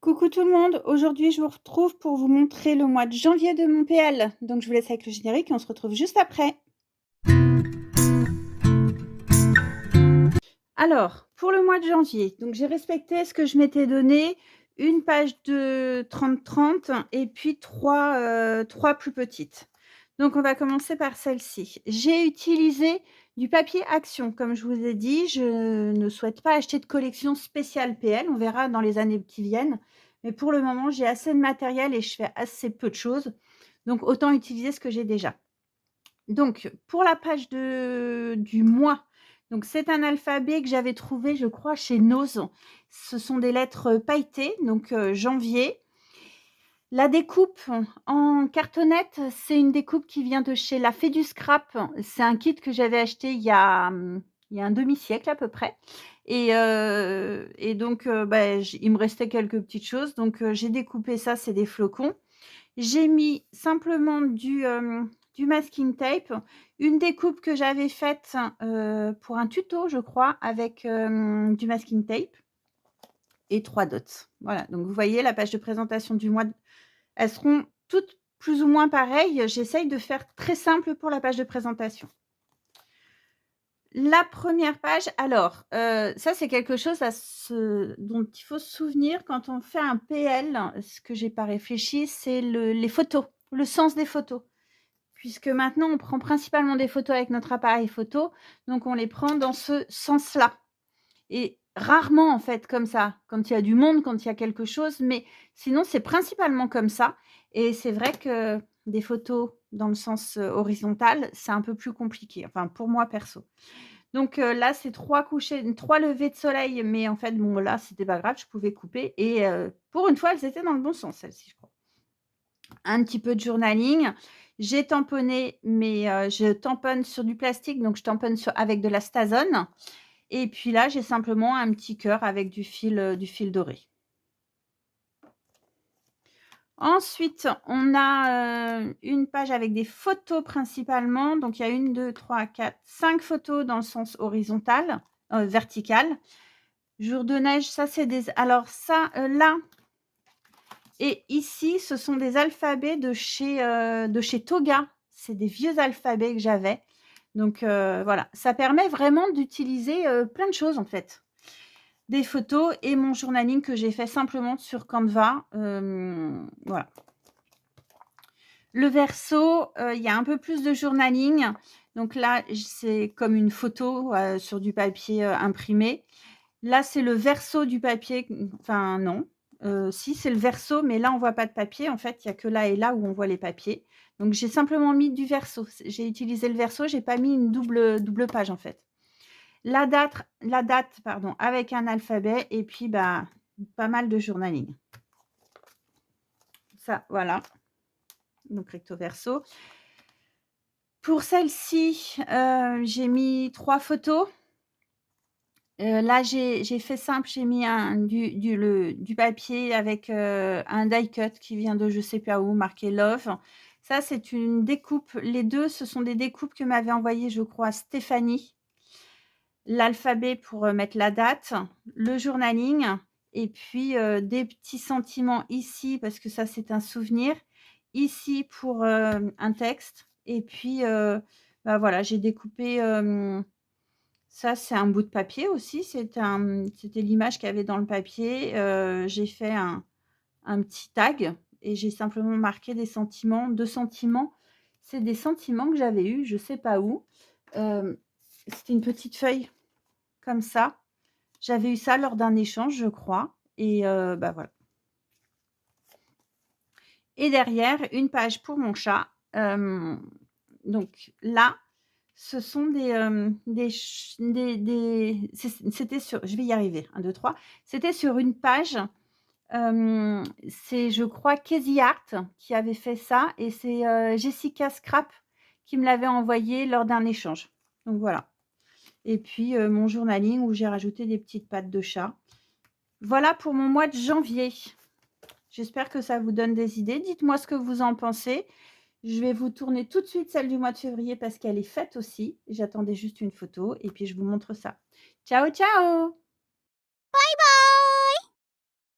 Coucou tout le monde, aujourd'hui je vous retrouve pour vous montrer le mois de janvier de mon PL. Donc je vous laisse avec le générique et on se retrouve juste après. Alors, pour le mois de janvier, donc j'ai respecté ce que je m'étais donné, une page de 30-30 et puis trois plus petites. Donc on va commencer par celle-ci. J'ai utilisé du papier Action. Comme je vous ai dit, je ne souhaite pas acheter de collection spéciale PL. On verra dans les années qui viennent. Mais pour le moment, j'ai assez de matériel et je fais assez peu de choses. Donc autant utiliser ce que j'ai déjà. Donc pour la page du mois, donc c'est un alphabet que j'avais trouvé, je crois, chez Nose. Ce sont des lettres pailletées, donc janvier. La découpe en cartonnette, c'est une découpe qui vient de chez La Fée du Scrap. C'est un kit que j'avais acheté il y a un demi-siècle à peu près et donc bah, il me restait quelques petites choses donc j'ai découpé ça, c'est des flocons. J'ai mis simplement du masking tape, une découpe que j'avais faite, pour un tuto je crois avec, du masking tape et 3 dots. Voilà, donc vous voyez la page de présentation du mois. Elles seront toutes plus ou moins pareilles. J'essaye de faire très simple pour la page de présentation. La première page, alors, ça c'est quelque chose dont il faut se souvenir quand on fait un PL. Ce que j'ai pas réfléchi, c'est les photos, le sens des photos. Puisque maintenant on prend principalement des photos avec notre appareil photo, donc on les prend dans ce sens-là. Et rarement en fait comme ça, quand il y a du monde, quand il y a quelque chose, mais sinon c'est principalement comme ça et c'est vrai que des photos dans le sens, horizontal, c'est un peu plus compliqué, enfin pour moi perso. Donc là, c'est 3 levées de soleil, mais en fait, bon là, c'était pas grave, je pouvais couper et pour une fois, elles étaient dans le bon sens, celles-ci, je crois. Un petit peu de journaling. J'ai tamponné, mais je tamponne sur du plastique, donc je tamponne avec de la Stazone. Et puis là, j'ai simplement un petit cœur avec du fil doré. Ensuite, on a, une page avec des photos principalement. Donc il y a 1, 2, 3, 4, 5 photos dans le sens horizontal, vertical. Jour de neige, ça c'est des alors ça, là et ici, ce sont des alphabets de chez Toga. C'est des vieux alphabets que j'avais. Donc voilà, ça permet vraiment d'utiliser, plein de choses en fait. Des photos et mon journaling que j'ai fait simplement sur Canva, voilà. Le verso, il y a un peu plus de journaling. Donc là, c'est comme une photo, sur du papier, imprimé. Là, c'est le verso du papier, enfin non, si c'est le verso, mais là, on voit pas de papier. En fait, il y a que là et là où on voit les papiers. Donc j'ai simplement mis du verso. J'ai utilisé le verso, j'ai pas mis une double page, en fait. La date, pardon, avec un alphabet et puis, bah, pas mal de journaling. Ça, voilà, donc recto verso. Pour celle-ci, j'ai mis 3 photos. Là, j'ai fait simple, j'ai mis du papier avec, un die cut qui vient de je sais pas où, marqué love. Ça, c'est une découpe. Les 2, ce sont des découpes que m'avait envoyées, je crois, Stéphanie. L'alphabet pour, mettre la date, le journaling et puis, des petits sentiments ici parce que ça, c'est un souvenir. Ici pour, un texte et puis, bah, voilà, j'ai découpé, ça, c'est un bout de papier aussi, c'était l'image qu'il y avait dans le papier, j'ai fait un petit tag et j'ai simplement marqué des sentiments, 2 sentiments. C'est des sentiments que j'avais eus, je sais pas où. C'était une petite feuille comme ça. J'avais eu ça lors d'un échange, je crois et bah, voilà. Et derrière, une page pour mon chat. Donc là, ce sont c'était sur je vais y arriver, 1, 2, 3. C'était sur une page, c'est je crois Casey Art qui avait fait ça et c'est, Jessica Scrap qui me l'avait envoyé lors d'un échange. Donc voilà. Et puis, mon journaling où j'ai rajouté des petites pattes de chat. Voilà pour mon mois de janvier. J'espère que ça vous donne des idées. Dites-moi ce que vous en pensez. Je vais vous tourner tout de suite celle du mois de février parce qu'elle est faite aussi. J'attendais juste une photo et puis je vous montre ça. Ciao, ciao!